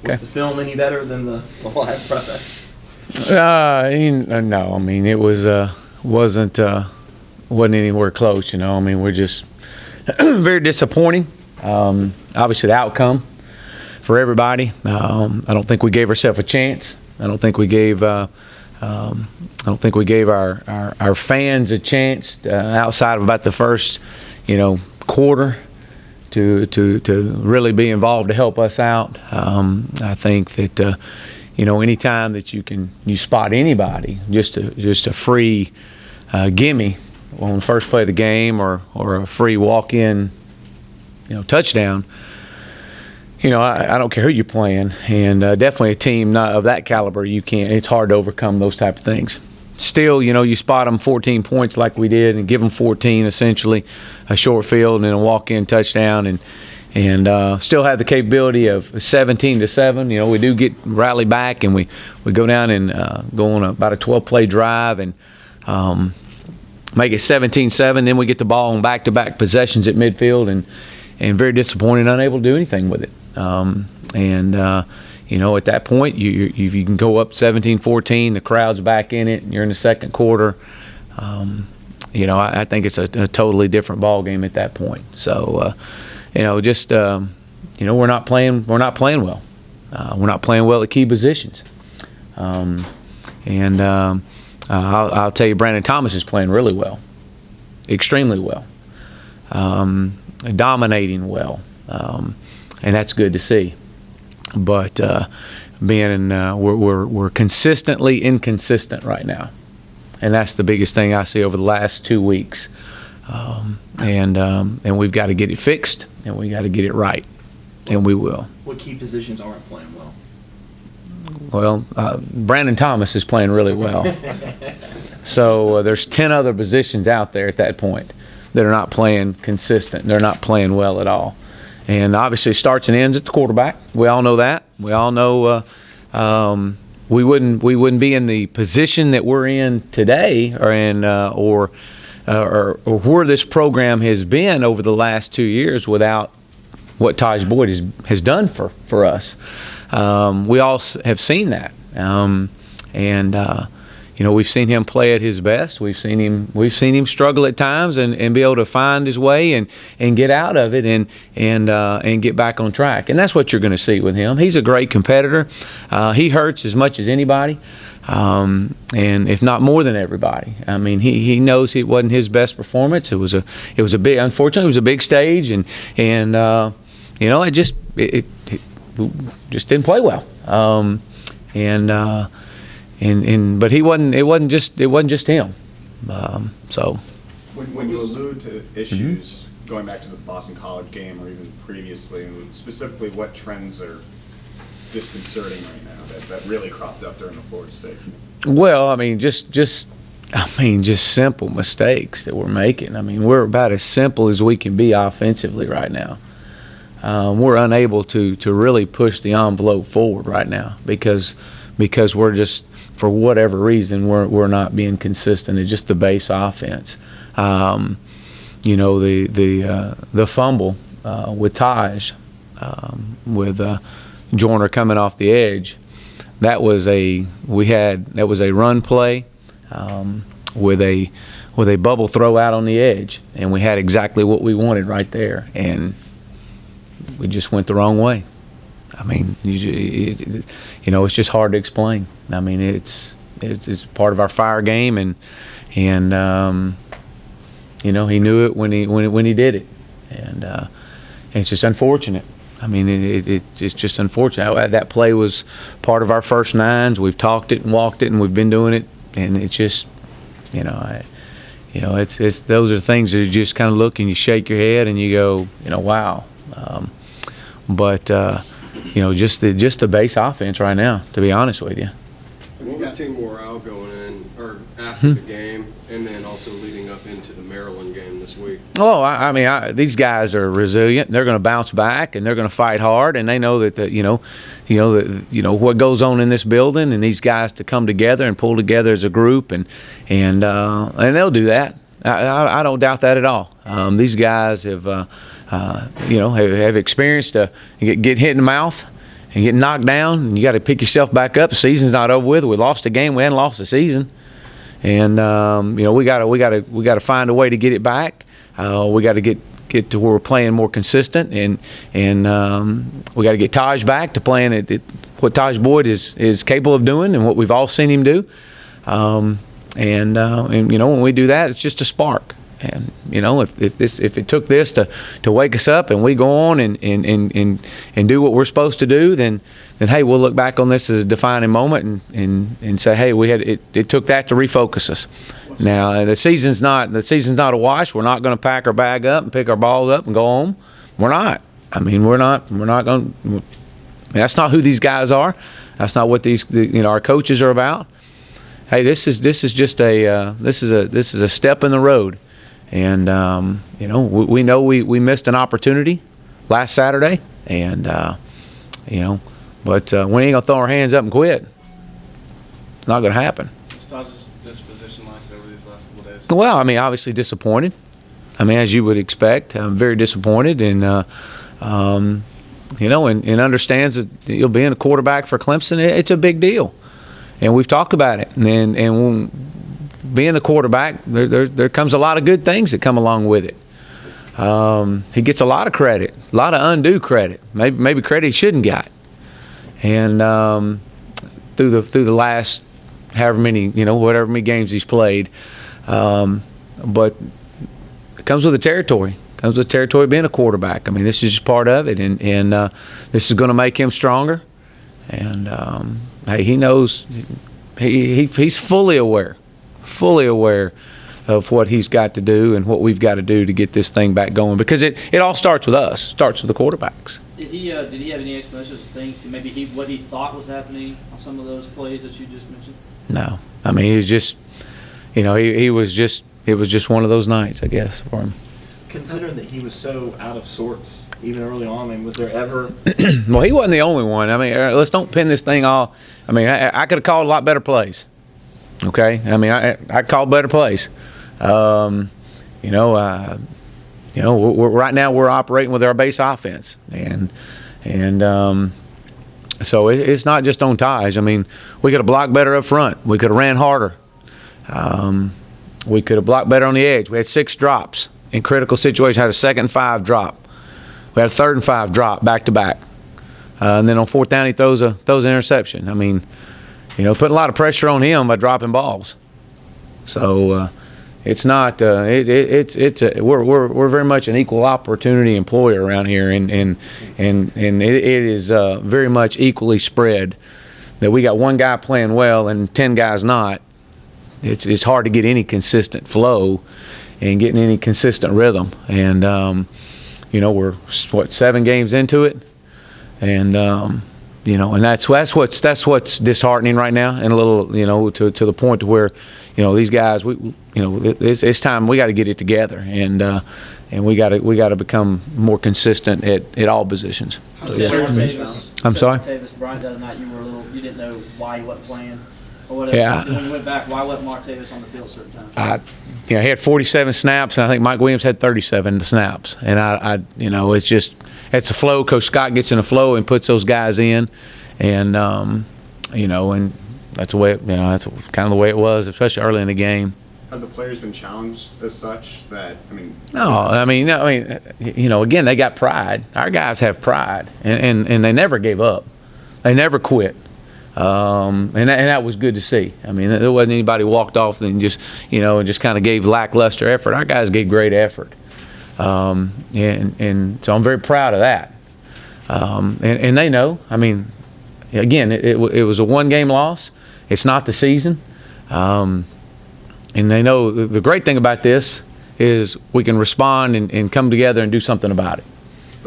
Was the film any better than the live product? No, I mean it wasn't anywhere close. I mean we're just very disappointing. Obviously the outcome for everybody. I don't think we gave ourselves a chance. I don't think we gave our fans a chance outside of about the first quarter to really be involved to help us out. I think that anytime that you spot anybody just a free gimme on the first play of the game or a free walk-in touchdown. I don't care who you're playing, and definitely a team not of that caliber, it's hard to overcome those type of things. Still, you spot them 14 points like we did and give them 14 essentially, a short field and a walk-in touchdown, and still have the capability of 17-7. We do get rally back and we go down and go on about a 12-play drive and make it 17-7. Then we get the ball on back-to-back possessions at midfield and very disappointed, unable to do anything with it. At that point, you can go up 17-14, the crowd's back in it, and you're in the second quarter. I think it's a totally different ball game at that point. So, we're not playing well. We're not playing well at key positions. I'll tell you, Brandon Thomas is playing really well, extremely well, dominating well. And that's good to see. But we're consistently inconsistent right now, and that's the biggest thing I see over the last 2 weeks. And we've got to get it fixed, and we got to get it right, and we will. What key positions aren't playing well? Well, Brandon Thomas is playing really well. So there's 10 other positions out there at that point that are not playing consistent. They're not playing well at all. And obviously it starts and ends at the quarterback. We all know that. We all know we wouldn't be in the position that we're in today or where this program has been over the last 2 years without what Taj Boyd has done for us. We all have seen that. We've seen him play at his best. We've seen him struggle at times and be able to find his way and get out of it and get back on track. And that's what you're going to see with him. He's a great competitor. He hurts as much as anybody, and if not more than everybody. I mean, he knows it wasn't his best performance. It was a big, unfortunately, it was a big stage, and it just didn't play well. But it wasn't just him. So when you allude to issues going back to the Boston College game or even previously, and specifically what trends are disconcerting right now that really cropped up during the Florida State? Well, I mean, just simple mistakes that we're making. I mean, we're about as simple as we can be offensively right now. We're unable to really push the envelope forward right now because we're just, for whatever reason, we're not being consistent. It's just the base offense. The fumble with Taj, with Joyner coming off the edge, that was a run play with a bubble throw out on the edge, and we had exactly what we wanted right there, and we just went the wrong way. I mean, it's just hard to explain. I mean, it's part of our fire game, and he knew it when he did it, and it's just unfortunate. I mean, it's just unfortunate. That play was part of our first nines. We've talked it and walked it, and we've been doing it, and it's just, it's those are things that you just kind of look and you shake your head and you go, wow. Just the base offense right now, to be honest with you. What was team morale going in, or after the game, and then also leading up into the Maryland game this week? Oh, I mean, these guys are resilient. They're going to bounce back, and they're going to fight hard, and they know that what goes on in this building, and these guys to come together and pull together as a group, and they'll do that. I don't doubt that at all. These guys have experienced get hit in the mouth and get knocked down, and you got to pick yourself back up. The season's not over with. We lost a game. We hadn't lost the season, and we got to find a way to get it back. We got to get to where we're playing more consistent, and we got to get Taj back to playing at what Taj Boyd is capable of doing, and what we've all seen him do. And when we do that, it's just a spark. And if it took this to wake us up and we go on and do what we're supposed to do, then hey, we'll look back on this as a defining moment and say, hey, it took that to refocus us. Now the season's not a wash. We're not going to pack our bag up and pick our balls up and go home. We're not. I mean, we're not going. That's not who these guys are. That's not what our coaches are about. Hey, this is just a step in the road. And we know we missed an opportunity last Saturday, and but we ain't gonna throw our hands up and quit. It's not gonna happen. What's Taj's disposition like over these last couple of days? Well, I mean, obviously disappointed. I mean, as you would expect, I'm very disappointed, and and understands that being a quarterback for Clemson, it's a big deal, and we've talked about it, and when being the quarterback, there comes a lot of good things that come along with it. He gets a lot of credit, a lot of undue credit, maybe credit he shouldn't got. And through the last however many games he's played, but it comes with the territory. It comes with the territory of being a quarterback. I mean, this is just part of it, and this is going to make him stronger. And hey, he knows he's fully aware of what he's got to do and what we've got to do to get this thing back going, because it all starts with us, starts with the quarterbacks. Did he have any explanations of things, maybe what he thought was happening on some of those plays that you just mentioned? No, I mean, he was just, it was just one of those nights, I guess, for him. Considering that he was so out of sorts even early on, I mean, was there ever? Well, he wasn't the only one. I mean, let's don't pin this thing all. I mean, I could have called a lot better plays. Okay, I mean, I called better plays. Right now we're operating with our base offense, and so it's not just on Taj. I mean, we could have blocked better up front. We could have ran harder. We could have blocked better on the edge. We had 6 drops in critical situations. Had a 2nd and 5 drop. We had a 3rd and 5 drop back to back, and then on 4th down he throws an interception. I mean, putting a lot of pressure on him by dropping balls. So it's not. We're very much an equal opportunity employer around here, and it is very much equally spread. That we got one guy playing well and 10 guys not. It's hard to get any consistent flow and getting any consistent rhythm. And we're 7 games into it, and and that's what's disheartening right now, and a little, to the point to where, these guys, it's time we got to get it together, and we got to become more consistent at all positions. I'm sorry? Brian, the other night you didn't know why he wasn't playing, or whatever. Yeah. When you went back, why wasn't Martavis on the field a certain time? He had 47 snaps, and I think Mike Williams had 37 snaps, and it's a flow. Coach Scott gets in a flow and puts those guys in, and and that's the way that's kind of the way it was, especially early in the game. Have the players been challenged as such that, again, they got pride. Our guys have pride, and they never gave up. They never quit. And that was good to see. I mean, there wasn't anybody walked off and just kind of gave lackluster effort. Our guys gave great effort. And so I'm very proud of that. And they know. I mean, again, it was a 1-game loss. It's not the season. And they know the great thing about this is we can respond and come together and do something about it.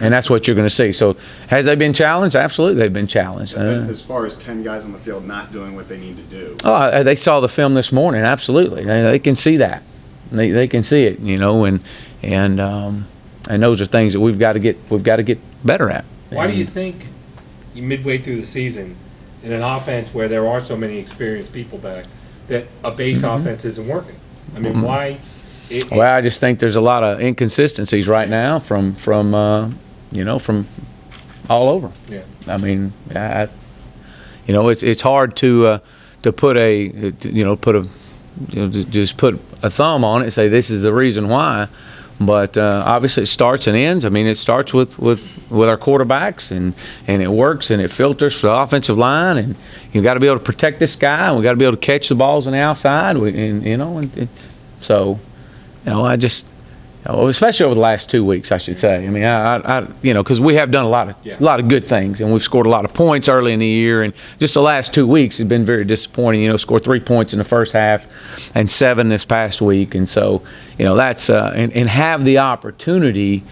And that's what you're going to see. So has they been challenged? Absolutely, they've been challenged. As far as 10 guys on the field not doing what they need to do. Oh, they saw the film this morning. Absolutely, they can see that. They can see it, and those are things that we've got to get better at. Why do you think midway through the season, in an offense where there are so many experienced people back, that a base offense isn't working? I mean, why? Well, I just think there's a lot of inconsistencies right now from all over. Yeah. I mean, it's hard to put just put a thumb on it and say this is the reason why. But obviously, it starts and ends. I mean, it starts with our quarterbacks, and it works, and it filters for the offensive line, and you got to be able to protect this guy, and we got to be able to catch the balls on the outside, I just. Especially over the last 2 weeks, I should say. I mean, because we have done a lot of good things, and we've scored a lot of points early in the year, and just the last 2 weeks have been very disappointing. Scored 3 points in the first half, and 7 this past week, and so that's and have the opportunity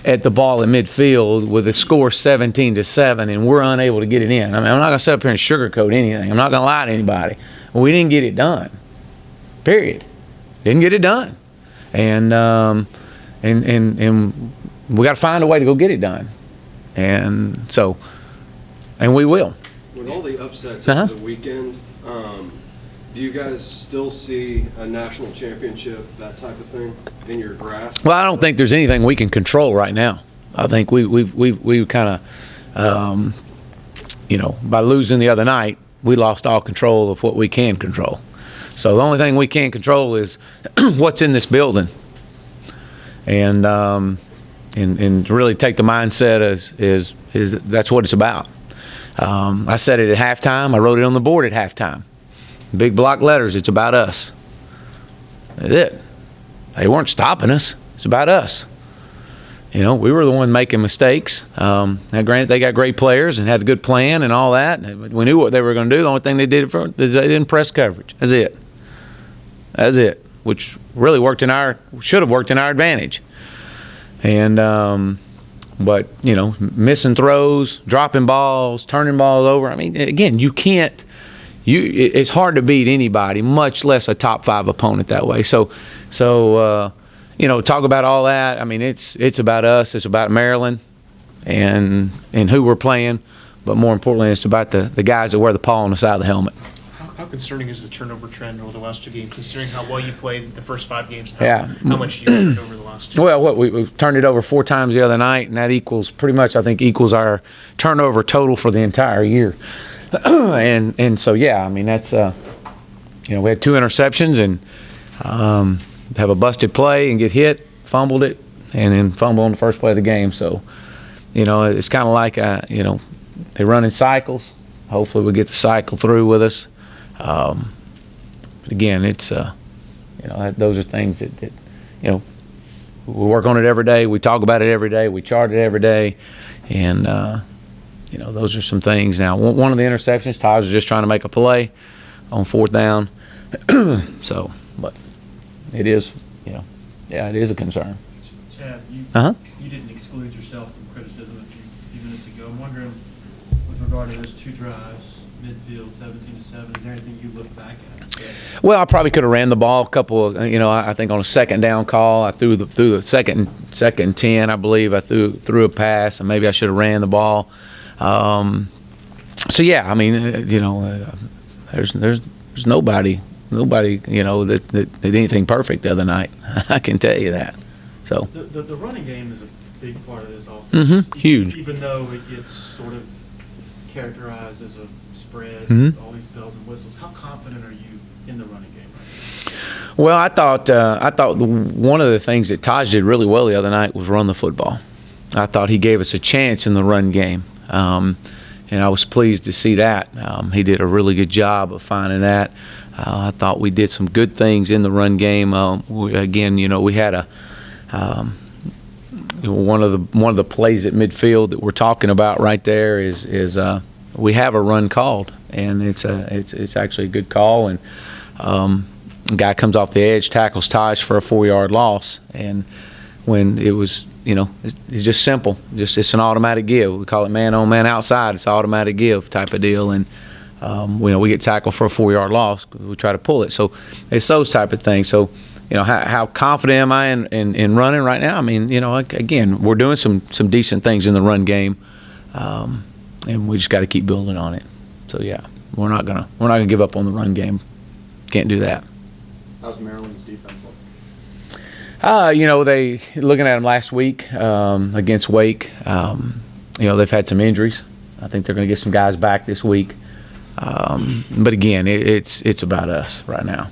at the ball in midfield with a score 17-7, and we're unable to get it in. I mean, I'm not going to sit up here and sugarcoat anything. I'm not going to lie to anybody. We didn't get it done. Period. Didn't get it done. And we got to find a way to go get it done, and we will. With all the upsets of the weekend, do you guys still see a national championship, that type of thing, in your grasp? Well, I don't think there's anything we can control right now. I think we kind of, by losing the other night, we lost all control of what we can control. So the only thing we can control is what's in this building, and really take the mindset as that's what it's about. I said it at halftime. I wrote it on the board at halftime. Big block letters. It's about us. That's it. They weren't stopping us. It's about us. We were the one making mistakes. Now, granted, they got great players and had a good plan and all that. We knew what they were going to do. The only thing they did is they didn't press coverage. That's it. That's it. Which really should have worked in our advantage. And but missing throws, dropping balls, turning balls over. I mean, again, you can't. It's hard to beat anybody, much less a top 5 opponent that way. So. Talk about all that. I mean, it's about us. It's about Maryland and who we're playing. But more importantly, it's about the guys that wear the paw on the side of the helmet. How concerning is the turnover trend over the last 2 games, considering how well you played the first 5 games? How much you turned over the last 2? Well, we've turned it over 4 times the other night, and that I think equals our turnover total for the entire year. and so, yeah, I mean, that's, we had 2 interceptions and have a busted play and get hit, fumbled it, and then fumble on the first play of the game. So, it's kind of like, they run in cycles. Hopefully we get the cycle through with us. But again, it's, those are things that we work on it every day. We talk about it every day. We chart it every day. And, those are some things. Now, one of the interceptions, Taj was just trying to make a play on 4th down. So, but it is, it is a concern. Chad, you didn't exclude yourself from criticism a few minutes ago. I'm wondering, with regard to those 2 drives, midfield 17-7, is there anything you look back at and say? Well, I probably could have ran the ball a couple of, I think on a 2nd down call, I threw the second and 10, I believe I threw a pass, and maybe I should have ran the ball. So yeah, I mean, there's nobody that did anything perfect the other night. I can tell you that. So the running game is a big part of this offense. Mm-hmm. Huge. Even though it gets sort of characterized as a spread, Mm-hmm. all these bells and whistles. How confident are you in the running game right now? Well, I thought one of the things that Taj did really well the other night was run the football. I thought he gave us a chance in the run game, and I was pleased to see that. He did a really good job of finding that. I thought we did some good things in the run game. We had a one of the plays at midfield that we're talking about right there is we have a run called, and it's actually a good call, and the guy comes off the edge, tackles Taj for a 4-yard loss, and when it was, it's just simple, it's an automatic give. We call it man on man outside. It's automatic give type of deal, and we get tackled for a 4-yard loss. We try to pull it, so it's those type of things. So. How confident am I in running right now? I mean, again, we're doing some decent things in the run game, and we just got to keep building on it. So yeah, we're not gonna give up on the run game. Can't do that. How's Maryland's defense look? They looking at them last week against Wake. they've had some injuries. I think they're going to get some guys back this week. But again, it's about us right now.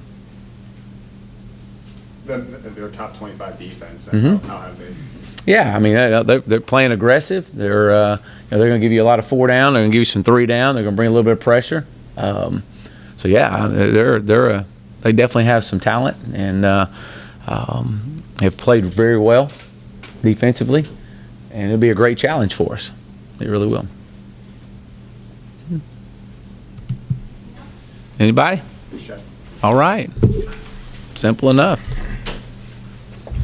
Their top 25 defense, Mm-hmm. and how have they? Yeah, I mean, they're playing aggressive. They're going to give you a lot of 4 down. They're going to give you some 3 down. They're going to bring a little bit of pressure. So yeah, they definitely have some talent and have played very well defensively, and it'll be a great challenge for us. It really will. Anybody? All right. Simple enough.